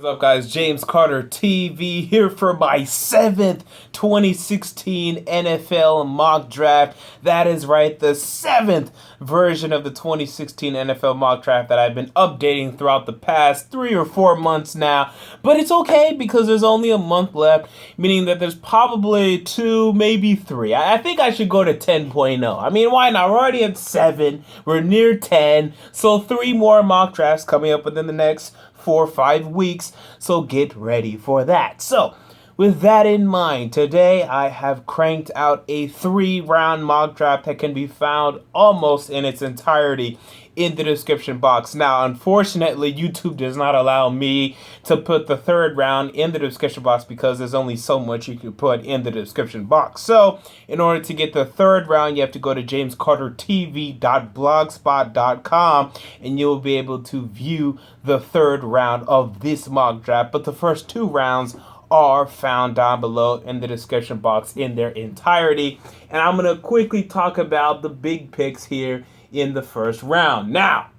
What's up, guys? James Carter TV here for my 7th 2016 NFL mock draft. That is right, the 7th version of the 2016 NFL mock draft that I've been updating throughout the past 3 or 4 months now. But it's okay because there's only a month left, meaning that there's probably 2, maybe 3. I think I should go to 10.0. I mean, why not? We're already at 7. We're near 10. So 3 more mock drafts coming up within the next 4 or 5 weeks, so get ready for that. So, with that in mind, today I have cranked out a 3-round mock draft that can be found almost in its entirety in the description box. Now, unfortunately, YouTube does not allow me to put the 3rd round in the description box because there's only so much you can put in the description box. So, in order to get the 3rd round, you have to go to jamescartertv.blogspot.com and you'll be able to view the 3rd round of this mock draft. But the first 2 rounds are found down below in the description box in their entirety. And I'm going to quickly talk about the big picks here in the first round. Now,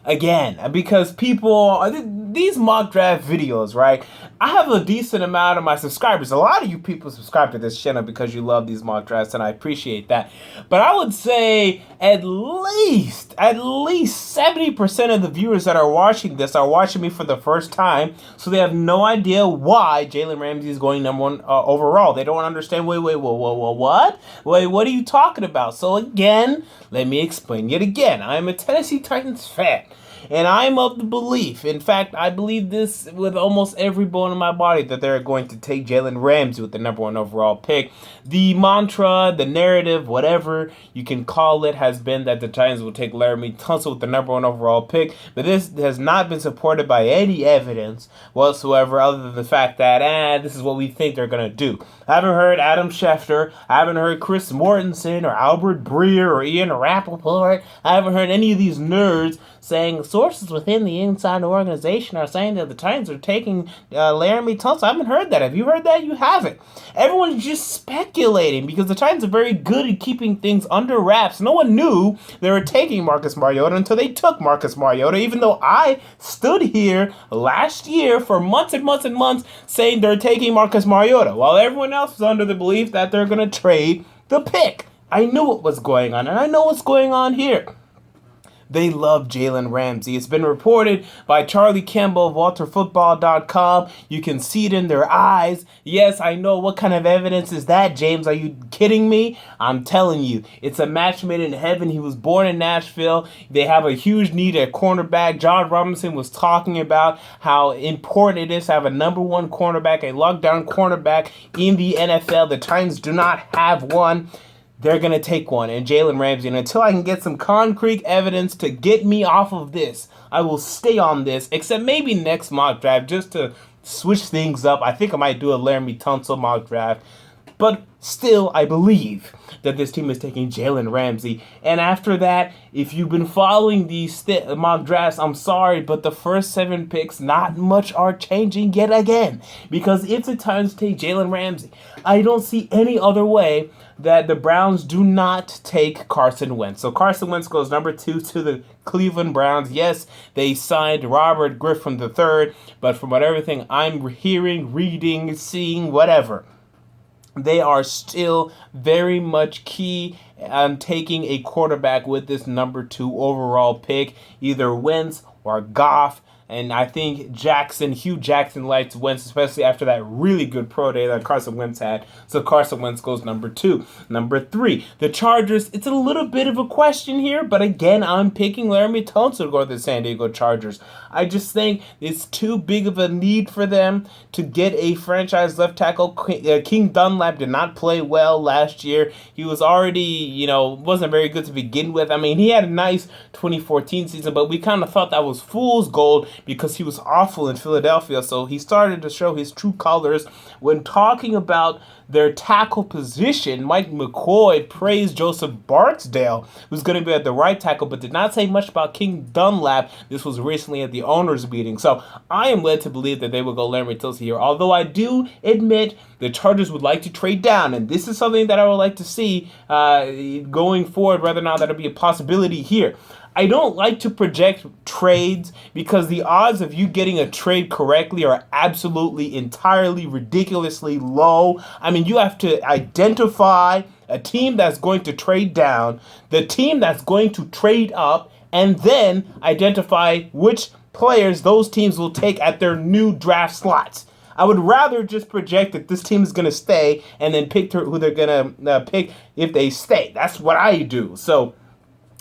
again, because these mock draft videos, right? I have a decent amount of my subscribers. A lot of you people subscribe to this channel because you love these mock drafts, and I appreciate that. But I would say at least 70% of the viewers that are watching this are watching me for the first time, so they have no idea why Jalen Ramsey is going number 1 overall. They don't understand. Wait, what? Wait, what are you talking about? So again, let me explain yet again. I am a Tennessee Titans fan. And I'm of the belief, in fact, I believe this with almost every bone in my body, that they're going to take Jalen Ramsey with the number 1 overall pick. The mantra, the narrative, whatever you can call it, has been that the Titans will take Laremy Tunsil with the number 1 overall pick. But this has not been supported by any evidence whatsoever other than the fact that, this is what we think they're going to do. I haven't heard Adam Schefter. I haven't heard Chris Mortensen or Albert Breer or Ian Rappaport. I haven't heard any of these nerds saying sources within the inside organization are saying that the Titans are taking Laremy Tunsil. I haven't heard that. Have you heard that? You haven't. Everyone's just speculating because the Titans are very good at keeping things under wraps. No one knew they were taking Marcus Mariota until they took Marcus Mariota, even though I stood here last year for months and months and months saying they're taking Marcus Mariota, while everyone else was under the belief that they're going to trade the pick. I knew what was going on, and I know what's going on here. They love Jalen Ramsey. It's been reported by Charlie Campbell of WalterFootball.com. You can see it in their eyes. Yes, I know. What kind of evidence is that, James? Are you kidding me? I'm telling you. It's a match made in heaven. He was born in Nashville. They have a huge need at cornerback. John Robinson was talking about how important it is to have a number 1 cornerback, a lockdown cornerback in the NFL. The Titans do not have one. They're going to take one, and Jalen Ramsey. And until I can get some concrete evidence to get me off of this, I will stay on this, except maybe next mock draft, just to switch things up. I think I might do a Laremy Tunsil mock draft. But still, I believe that this team is taking Jalen Ramsey. And after that, if you've been following these mock drafts, I'm sorry, but the first 7 picks, not much are changing yet again. Because if the Titans take Jalen Ramsey, I don't see any other way that the Browns do not take Carson Wentz. So Carson Wentz goes number 2 to the Cleveland Browns. Yes, they signed Robert Griffin III, but from everything I'm hearing, reading, seeing, whatever, they are still very much key on taking a quarterback with this number 2 overall pick, either Wentz or Goff. And I think Hugh Jackson likes Wentz, especially after that really good pro day that Carson Wentz had. So Carson Wentz goes number 2. Number 3, the Chargers. It's a little bit of a question here, but again, I'm picking Laremy Tunsil to go to the San Diego Chargers. I just think it's too big of a need for them to get a franchise left tackle. King Dunlap did not play well last year. He was already, wasn't very good to begin with. I mean, he had a nice 2014 season, but we kind of thought that was fool's gold because he was awful in Philadelphia. So he started to show his true colors. When talking about their tackle position, Mike McCoy praised Joseph Barksdale, who's going to be at the right tackle, but did not say much about King Dunlap. This was recently at the owners' meeting. So I am led to believe that they will go Laremy Tunsil here, although I do admit the Chargers would like to trade down, and this is something that I would like to see going forward, whether or not that'll be a possibility here. I don't like to project trades because the odds of you getting a trade correctly are absolutely entirely ridiculously low. I mean, you have to identify a team that's going to trade down, the team that's going to trade up, and then identify which players those teams will take at their new draft slots. I would rather just project that this team is going to stay and then pick who they're going to pick if they stay. That's what I do. So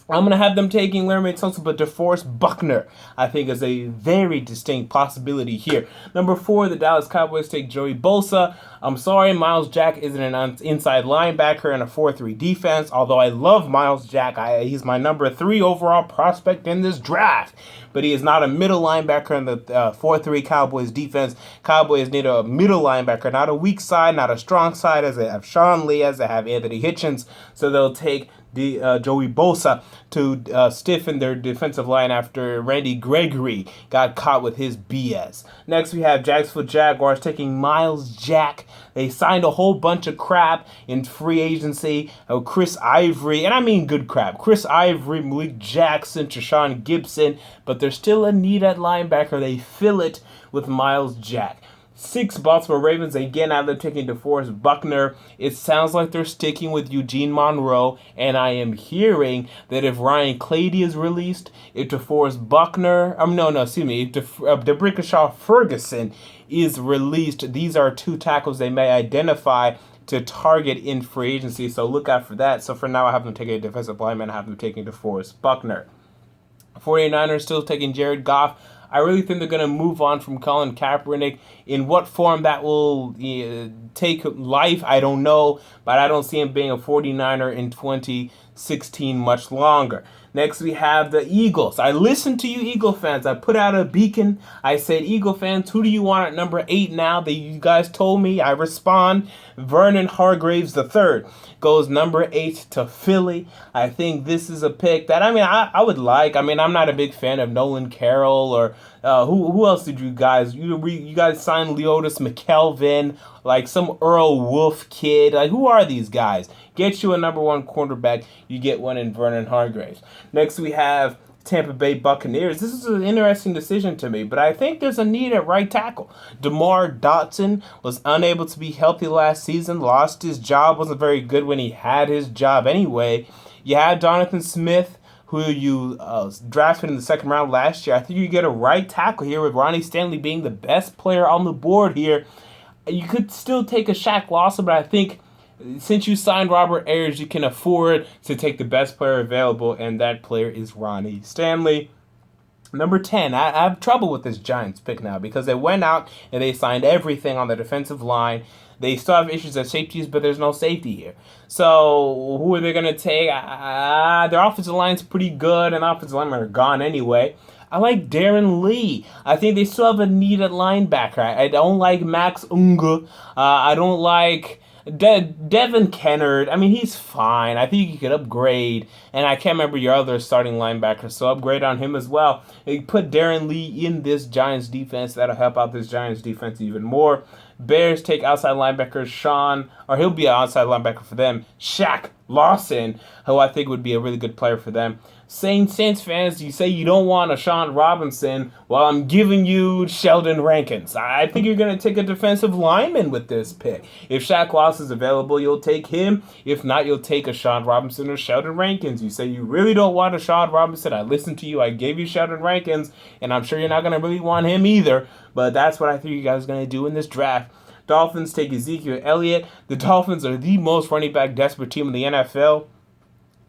I'm going to have them taking Laremy, Tunsil, but Deforest, Buckner, I think, is a very distinct possibility here. Number 4, the Dallas Cowboys take Joey Bosa. I'm sorry, Myles Jack isn't an inside linebacker in a 4-3 defense, although I love Myles Jack. He's my number 3 overall prospect in this draft. But he is not a middle linebacker in the 4-3 Cowboys defense. Cowboys need a middle linebacker, not a weak side, not a strong side, as they have Sean Lee, as they have Anthony Hitchens. So they'll take Joey Bosa to stiffen their defensive line after Randy Gregory got caught with his BS. Next, we have Jacksonville Jaguars taking Myles Jack. They signed a whole bunch of crap in free agency. Chris Ivory, and I mean good crap. Chris Ivory, Malik Jackson, Treshaun Gibson, but there's still a need at linebacker. They fill it with Myles Jack. 6, Baltimore Ravens, again, now they're taking Deforest, Buckner. It sounds like they're sticking with Eugene Monroe, and I am hearing that if Ryan Clady is released, if Deforest Buckner, if DeBrickashaw Ferguson is released, these are 2 tackles they may identify to target in free agency, so look out for that. So for now, I have them taking a defensive lineman, I have them taking Deforest Buckner. 49ers still taking Jared Goff. I really think they're going to move on from Colin Kaepernick. In what form that will take life, I don't know. But I don't see him being a 49er in 2016 much longer. Next, we have the Eagles. I listened to you, Eagle fans. I put out a beacon. I said, Eagle fans, who do you want at number 8 now? You guys told me. I respond. Vernon Hargreaves III goes number 8 to Philly. I think this is a pick that, I would like. I'm not a big fan of Nolan Carroll or who else did you guys? You guys signed Leotis McKelvin, like some Earl Wolf kid. Like, who are these guys? Get you a number 1 cornerback. You get one in Vernon Hargreaves. Next, we have Tampa Bay Buccaneers. This is an interesting decision to me, but I think there's a need at right tackle. DeMar Dotson was unable to be healthy last season, lost his job, wasn't very good when he had his job anyway. You have Jonathan Smith, who you drafted in the 2nd round last year. I think you get a right tackle here with Ronnie Stanley being the best player on the board here. You could still take a Shaq Lawson, but I think since you signed Robert Ayers, you can afford to take the best player available, and that player is Ronnie Stanley. Number 10, I have trouble with this Giants pick now because they went out and they signed everything on the defensive line. They still have issues at safeties, but there's no safety here. So who are they going to take? Their offensive line's pretty good, and offensive linemen are gone anyway. I like Darron Lee. I think they still have a need at linebacker. I don't like Max Unga. I don't like Devin Kennard. He's fine. I think you could upgrade. And I can't remember your other starting linebacker, so upgrade on him as well. You put Darron Lee in this Giants defense. That'll help out this Giants defense even more. Bears take outside linebacker he'll be an outside linebacker for them, Shaq Lawson, who I think would be a really good player for them. Saints fans, you say you don't want a Sean Robinson. Well, I'm giving you Sheldon Rankins. I think you're going to take a defensive lineman with this pick. If Shaq Lawson is available, you'll take him. If not, you'll take a Sean Robinson or Sheldon Rankins. You say you really don't want a Sean Robinson. I listened to you. I gave you Sheldon Rankins, and I'm sure you're not going to really want him either. But that's what I think you guys are going to do in this draft. Dolphins take Ezekiel Elliott. The Dolphins are the most running back desperate team in the NFL.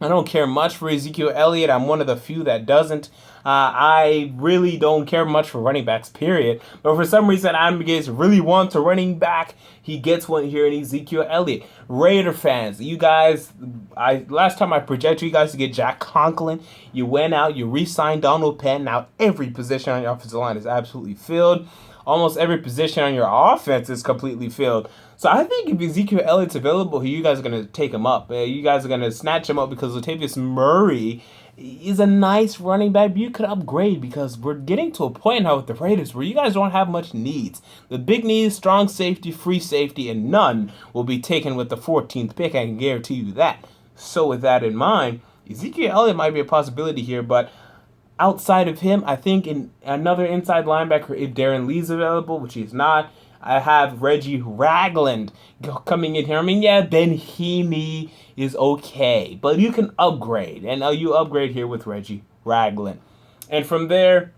I don't care much for Ezekiel Elliott. I'm one of the few that doesn't. I really don't care much for running backs, period. But for some reason, Adam Gates really wants a running back. He gets one here in Ezekiel Elliott. Raider fans, you guys, last time I projected you guys to get Jack Conklin. You went out, you re-signed Donald Penn. Now every position on your offensive line is absolutely filled. Almost every position on your offense is completely filled. So I think if Ezekiel Elliott's available here, you guys are going to take him up. You guys are going to snatch him up because Latavius Murray is a nice running back. But you could upgrade because we're getting to a point now with the Raiders where you guys don't have much needs. The big needs, strong safety, free safety, and none will be taken with the 14th pick. I can guarantee you that. So with that in mind, Ezekiel Elliott might be a possibility here, but outside of him, I think in another inside linebacker, if Darron Lee's available, which he's not, I have Reggie Ragland coming in here. I mean, yeah, Ben Heaney is okay, but you can upgrade, and you upgrade here with Reggie Ragland. And from there,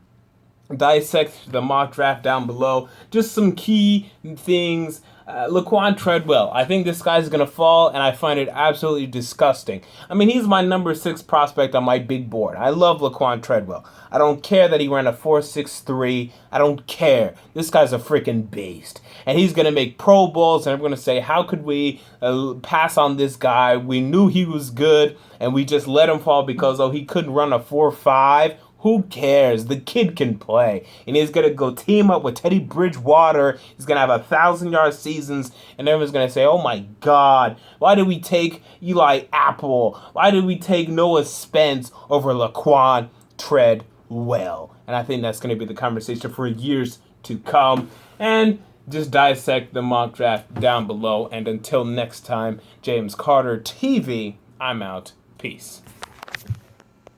dissect the mock draft down below. Just some key things. Laquan Treadwell. I think this guy's going to fall, and I find it absolutely disgusting. I mean, he's my number 6 prospect on my big board. I love Laquan Treadwell. I don't care that he ran a 4.63. I don't care. This guy's a freaking beast. And he's going to make Pro Bowls, and I'm going to say, how could we pass on this guy? We knew he was good, and we just let him fall because, he couldn't run a 4.5. Who cares? The kid can play. And he's going to go team up with Teddy Bridgewater. He's going to have 1,000-yard seasons. And everyone's going to say, oh, my God, why did we take Eli Apple? Why did we take Noah Spence over Laquan Treadwell? And I think that's going to be the conversation for years to come. And just dissect the mock draft down below. And until next time, James Carter TV, I'm out. Peace.